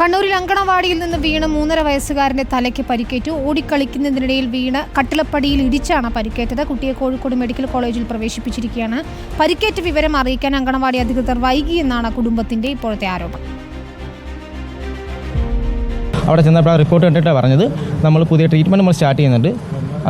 കണ്ണൂരിൽ അങ്കണവാടിയിൽ നിന്ന് വീണ് 3.5 വയസ്സുകാരന്റെ തലയ്ക്ക് പരിക്കേറ്റു. ഓടിക്കളിക്കുന്നതിനിടയിൽ വീണ് കട്ടിളപ്പടിയിൽ ഇടിച്ചാണ് പരിക്കേറ്റത്. കുട്ടിയെ കോഴിക്കോട് മെഡിക്കൽ കോളേജിൽ പ്രവേശിപ്പിച്ചിരിക്കുകയാണ്. പരിക്കേറ്റ വിവരം അറിയിക്കാൻ അങ്കണവാടി അധികൃതർ വൈകിയെന്നാണ് കുടുംബത്തിന്റെ ഇപ്പോഴത്തെ ആരോപണം. അവിടെ ചെന്നപ്പോൾ റിപ്പോർട്ട് കണ്ടിട്ടാണ് പറഞ്ഞത് നമ്മൾ പുതിയ ട്രീറ്റ്മെൻറ്റ് നമ്മൾ സ്റ്റാർട്ട് ചെയ്യുന്നുണ്ട്,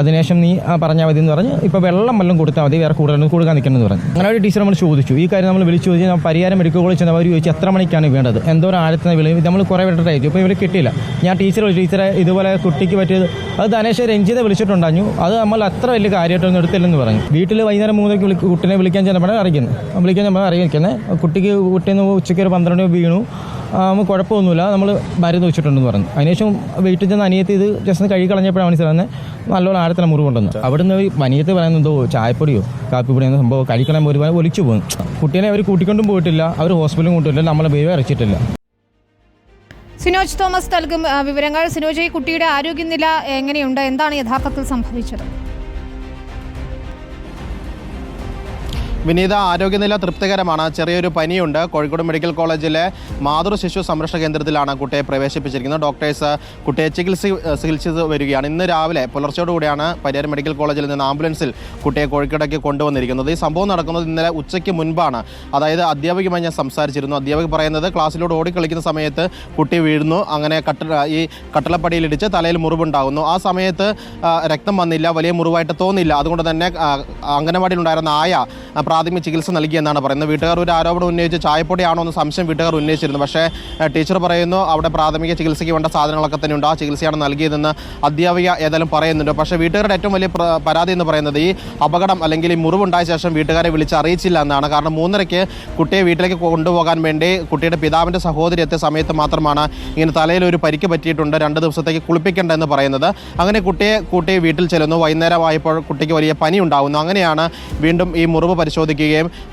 അതിനുശേഷം നീ പറഞ്ഞാൽ മതി എന്ന് പറഞ്ഞ് ഇപ്പോൾ വെള്ളം കൊടുത്താൽ മതി, വേറെ കൊടുക്കാൻ നിൽക്കണമെന്ന് പറഞ്ഞു. അങ്ങനെ ഒരു ടീച്ചർ നമ്മൾ ചോദിച്ചു, ഈ കാര്യം നമ്മൾ വിളിച്ചു ചോദിച്ചു. നമ്മൾ പരിയാരം മെഡിക്കൽ കോളേജ് ചെന്ന് അവർ ചോദിച്ചു എത്ര മണിക്കാണ് വേണ്ടത്, എന്തോരം ആഴത്തിന് വിളി നമ്മൾ കുറേ വിട്ടിട്ട് അയച്ചു. ഇപ്പോൾ ഇവർ കിട്ടിയില്ല. ഞാൻ ടീച്ചറെ ഇതുപോലെ കുട്ടിക്ക് പറ്റിയത് അത് ധനേഷ് രഞ്ജിത വിളിച്ചിട്ടുണ്ടായിരുന്നു. അത് നമ്മൾ അത്ര വലിയ കാര്യമായിട്ടൊന്നും എടുത്തില്ലെന്ന് പറഞ്ഞു. വീട്ടിൽ വൈകുന്നേരം 3 കുട്ടിനെ വിളിക്കാൻ ചെന്നപ്പോഴാണ് അറിയിക്കുന്നത് കുട്ടിക്ക് കുട്ടിന്ന് ഉച്ചയ്ക്ക് ഒരു 12 വീണു, കുഴപ്പമൊന്നുമില്ല, നമ്മൾ മരുന്ന് വെച്ചിട്ടുണ്ടെന്ന് പറഞ്ഞു. അതിനുശേഷം വീട്ടിൽ ചെന്ന് അനിയത്തി ഇത് ജസ്റ്റ് കഴുകി കളഞ്ഞപ്പോഴാണ് മനസ്സിലാകുന്നത് നല്ലോണം ആഴത്തിലെ മുറിവുണ്ടെന്ന്. അവിടുന്ന് അനിയത്തി പറയുന്നതോ ചായപ്പൊടിയോ കാപ്പിപ്പൊടിയോ സംഭവം കഴിക്കണം ഒരുപാട് ഒലിച്ചു പോകുന്നു. കുട്ടീനെ അവർ കൂട്ടിക്കൊണ്ടും പോയിട്ടില്ല, അവർ ഹോസ്പിറ്റലും കൊണ്ടില്ല, നമ്മളെ പേര് അരച്ചിട്ടില്ല. സിനോജ് തോമസ് നൽകും വിവരങ്ങൾ. സിനോജ്, ഈ കുട്ടിയുടെ ആരോഗ്യനില എങ്ങനെയുണ്ട്, എന്താണ് യഥാർത്ഥത്തിൽ സംഭവിച്ചത്? വിനീത, ആരോഗ്യനില തൃപ്തികരമാണ്. ചെറിയൊരു പനിയുണ്ട്. കോഴിക്കോട് മെഡിക്കൽ കോളേജിലെ മാതൃ ശിശു സംരക്ഷണ കേന്ദ്രത്തിലാണ് കുട്ടിയെ പ്രവേശിപ്പിച്ചിരിക്കുന്നത്. ഡോക്ടേഴ്സ് കുട്ടിയെ ചികിത്സിച്ച് വരികയാണ്. ഇന്ന് രാവിലെ പുലർച്ചയോടുകൂടിയാണ് പരിയാരം മെഡിക്കൽ കോളേജിൽ നിന്ന് ആംബുലൻസിൽ കുട്ടിയെ കോഴിക്കോടേക്ക് കൊണ്ടുവന്നിരിക്കുന്നത്. ഈ സംഭവം നടക്കുന്നത് ഇന്നലെ ഉച്ചയ്ക്ക് മുൻപാണ്. അതായത് അധ്യാപികയുമായി ഞാൻ സംസാരിച്ചിരുന്നു. അധ്യാപക പറയുന്നത് ക്ലാസ്സിലൂടെ ഓടിക്കളിക്കുന്ന സമയത്ത് കുട്ടി വീഴുന്നു, അങ്ങനെ ഈ കട്ടളപ്പടിയിലിടിച്ച് തലയിൽ മുറിവുണ്ടാകുന്നു. ആ സമയത്ത് രക്തം വന്നില്ല, വലിയ മുറിവായിട്ട് തോന്നില്ല. അതുകൊണ്ട് തന്നെ അംഗനവാടിയിലുണ്ടായിരുന്ന ആയ പ്രാഥമിക ചികിത്സ നൽകിയെന്നാണ് പറയുന്നത്. വീട്ടുകാർ ഒരു ആരോപണം ഉന്നയിച്ച് ചായപ്പൊടിയാണോ എന്ന് സംശയം വീട്ടുകാർ ഉന്നയിച്ചിരുന്നു. പക്ഷേ ടീച്ചർ പറയുന്നു അവിടെ പ്രാഥമിക ചികിത്സയ്ക്ക് വേണ്ട സാധനങ്ങളൊക്കെ തന്നെ ഉണ്ട്, ആ ചികിത്സയാണ് നൽകിയതെന്ന് അധ്യാപിക ഏതായാലും പറയുന്നുണ്ട്. പക്ഷേ വീട്ടുകാരുടെ ഏറ്റവും വലിയ പരാതി എന്ന് പറയുന്നത് ഈ അപകടം അല്ലെങ്കിൽ ഈ മുറിവുണ്ടായ ശേഷം വീട്ടുകാരെ വിളിച്ച് അറിയിച്ചില്ല എന്നാണ്. കാരണം 3:30 കുട്ടിയെ വീട്ടിലേക്ക് കൊണ്ടുപോകാൻ വേണ്ടി കുട്ടിയുടെ പിതാവിൻ്റെ സഹോദരി എത്തിയ സമയത്ത് മാത്രമാണ് ഇങ്ങനെ തലയിൽ ഒരു പരിക്ക് പറ്റിയിട്ടുണ്ട്, 2 ദിവസത്തേക്ക് കുളിപ്പിക്കേണ്ട എന്ന് പറയുന്നത്. അങ്ങനെ കുട്ടിയെ വീട്ടിൽ ചെല്ലുന്നു. വൈകുന്നേരമായപ്പോൾ കുട്ടിക്ക് വലിയ പനി ഉണ്ടാകുന്നു. അങ്ങനെയാണ് വീണ്ടും ഈ മുറിവ് പരിശോധിക്കുകയും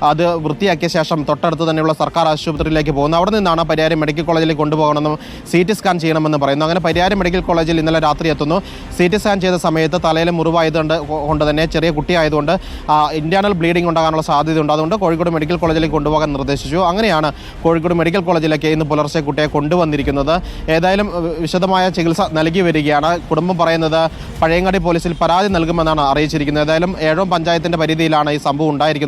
അത് വൃത്തിയാക്കിയ ശേഷം തൊട്ടടുത്ത് തന്നെയുള്ള സർക്കാർ ആശുപത്രിയിലേക്ക് പോകുന്നു. അവിടെ നിന്നാണ് പരിയാരം മെഡിക്കൽ കോളേജിലേക്ക് കൊണ്ടുപോകണമെന്നും CT സ്കാൻ ചെയ്യണമെന്ന് പറയുന്നു. അങ്ങനെ പരിയാരം മെഡിക്കൽ കോളേജിൽ ഇന്നലെ രാത്രി എത്തുന്നു. CT സ്കാൻ ചെയ്ത സമയത്ത് തലയിലെ മുറിവായതുകൊണ്ട് തന്നെ ചെറിയ കുട്ടിയായതുകൊണ്ട് ഇന്റേണൽ ബ്ലീഡിംഗ് ഉണ്ടാകാനുള്ള സാധ്യതയുണ്ട്. അതുകൊണ്ട് കോഴിക്കോട് മെഡിക്കൽ കോളേജിലേക്ക് കൊണ്ടുപോകാൻ നിർദ്ദേശിച്ചു. അങ്ങനെയാണ് കോഴിക്കോട് മെഡിക്കൽ കോളേജിലേക്ക് ഇന്ന് പുലർച്ചെ കുട്ടിയെ കൊണ്ടുവന്നിരിക്കുന്നത്. ഏതായാലും വിശദമായ ചികിത്സ നൽകി വരികയാണ്. കുടുംബം പറയുന്നത് പഴയങ്ങാടി പോലീസിൽ പരാതി നൽകുമെന്നാണ് അറിയിച്ചിരിക്കുന്നത്. ഏതായാലും ഏഴോം പഞ്ചായത്തിന്റെ പരിധിയിലാണ് ഈ സംഭവം ഉണ്ടായിരിക്കുന്നത്.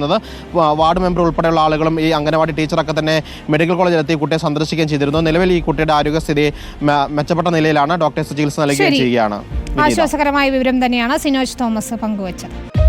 വാർഡ് മെമ്പർ ഉൾപ്പെടെയുള്ള ആളുകളും ഈ അംഗനവാടി ടീച്ചറൊക്കെ തന്നെ മെഡിക്കൽ കോളേജിലെത്തി കുട്ടിയെ സന്ദർശിക്കുകയും ചെയ്തിരുന്നു. നിലവിൽ ഈ കുട്ടിയുടെ ആരോഗ്യസ്ഥിതി മെച്ചപ്പെട്ട നിലയിലാണ്. ഡോക്ടേഴ്സ് ചികിത്സ നൽകുകയും ചെയ്യുകയാണ്. ആശ്വാസകരമായ വിവരം തന്നെയാണ് സിനോജ് തോമസ് പങ്കുവച്ചത്.